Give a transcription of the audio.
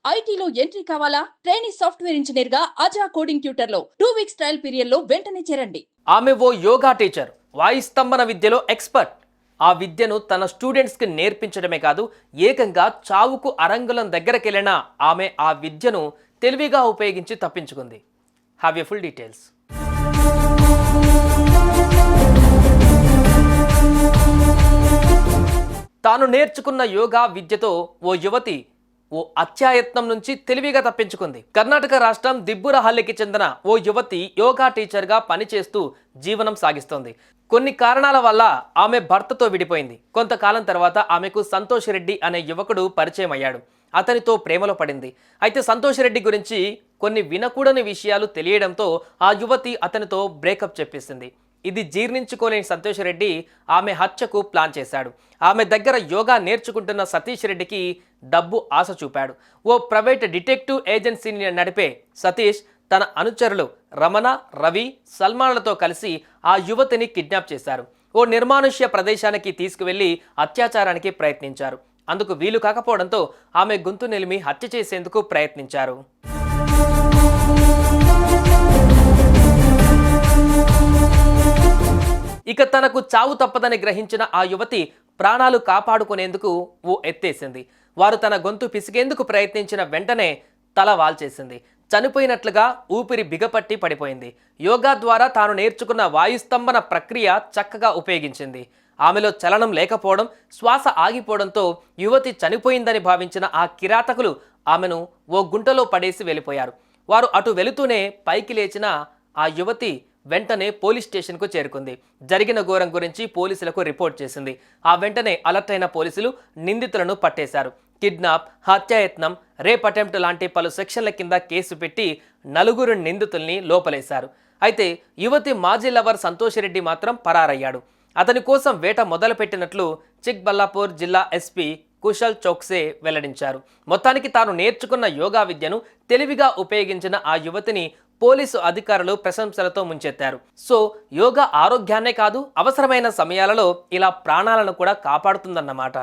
ఐటీలో ఎంట్రీ కావాలా? Trainee software engineer గా అజా కోడింగ్ ట్యూటర్ లో 2 వీక్స్ ట్రయల్ పీరియడ్ లో వెంటనే చేరండి. ఆమె ఓ యోగా టీచర్, వాయుస్తంభన విద్యలో ఎక్స్పర్ట్. ఆ విద్యను తన స్టూడెంట్స్కి నేర్పించడమే కాదు, ఏకంగా చావుకు అరంగులం దగ్గరకెళ్ళిన ఆమె ఆ విద్యను తెలివిగా ఉపయోగించి తప్పించుకుంది. Have a full details. తాను నేర్చుకున్న యోగా విద్యతో ఓ యువతి ఓ అత్యాయత్నం నుంచి తెలివిగా తప్పించుకుంది. కర్ణాటక రాష్ట్రం దిబ్బురహల్లికి చెందిన ఓ యువతి యోగా టీచర్గా పనిచేస్తూ జీవనం సాగిస్తోంది. కొన్ని కారణాల వల్ల ఆమె భర్తతో విడిపోయింది. కొంతకాలం తర్వాత ఆమెకు సంతోష్ రెడ్డి అనే యువకుడు పరిచయం అయ్యాడు. అతనితో ప్రేమలో పడింది. అయితే సంతోష్ రెడ్డి గురించి కొన్ని వినకూడని విషయాలు తెలియడంతో ఆ యువతి అతనితో బ్రేకప్ చెప్పేసింది. ఇది జీర్ణించుకోలేని సంతోష్ రెడ్డి ఆమె హత్యకు ప్లాన్ చేశాడు. ఆమె దగ్గర యోగా నేర్చుకుంటున్న సతీష్ రెడ్డికి డబ్బు ఆశ చూపాడు. ఓ ప్రైవేట్ డిటెక్టివ్ ఏజెన్సీని నడిపే సతీష్ తన అనుచరులు రమణ, రవి, సల్మాన్లతో కలిసి ఆ యువతిని కిడ్నాప్ చేశారు. ఓ నిర్మానుష్య ప్రదేశానికి తీసుకువెళ్లి అత్యాచారానికి ప్రయత్నించారు. అందుకు వీలు కాకపోవడంతో ఆమె గొంతు నిలిమి హత్య చేసేందుకు ప్రయత్నించారు. ఇక తనకు చావు తప్పదని గ్రహించిన ఆ యువతి ప్రాణాలు కాపాడుకునేందుకు ఓ ఎత్తేసింది. వారు తన గొంతు పిసికేందుకు ప్రయత్నించిన వెంటనే తల వాల్చేసింది. చనిపోయినట్లుగా ఊపిరి బిగపట్టి పడిపోయింది. యోగా ద్వారా తాను నేర్చుకున్న వాయుస్తంభన ప్రక్రియ చక్కగా ఉపయోగించింది. ఆమెలో చలనం లేకపోవడం, శ్వాస ఆగిపోవడంతో యువతి చనిపోయిందని భావించిన ఆ కిరాతకులు ఆమెను ఓ గుంటలో పడేసి వెళ్ళిపోయారు. వారు అటు వెళుతూనే పైకి లేచిన ఆ యువతి వెంటనే పోలీస్ స్టేషన్కు చేరుకుంది. జరిగిన ఘోరం గురించి పోలీసులకు రిపోర్ట్ చేసింది. ఆ వెంటనే అలర్ట్ అయిన పోలీసులు నిందితులను పట్టేశారు. కిడ్నాప్, హత్యాయత్నం, రేప్ అటెంప్ట్ లాంటి పలు సెక్షన్ల కింద కేసు పెట్టి 4 నిందితుల్ని లోపలేశారు. అయితే యువతి మాజీ లవర్ సంతోష్ రెడ్డి మాత్రం పరారయ్యాడు. అతని కోసం వేట మొదలుపెట్టినట్లు చిక్బల్లాపూర్ జిల్లా ఎస్పీ కుశల్ చౌక్సే వెల్లడించారు. మొత్తానికి తాను నేర్చుకున్న యోగా విద్యను తెలివిగా ఉపయోగించిన ఆ యువతిని పోలీసు అధికారులు ప్రశంసలతో ముంచెత్తారు. సో యోగా ఆరోగ్యాన్నే కాదు, అవసరమైన సమయాలలో ఇలా ప్రాణాలను కూడా కాపాడుతుందన్నమాట.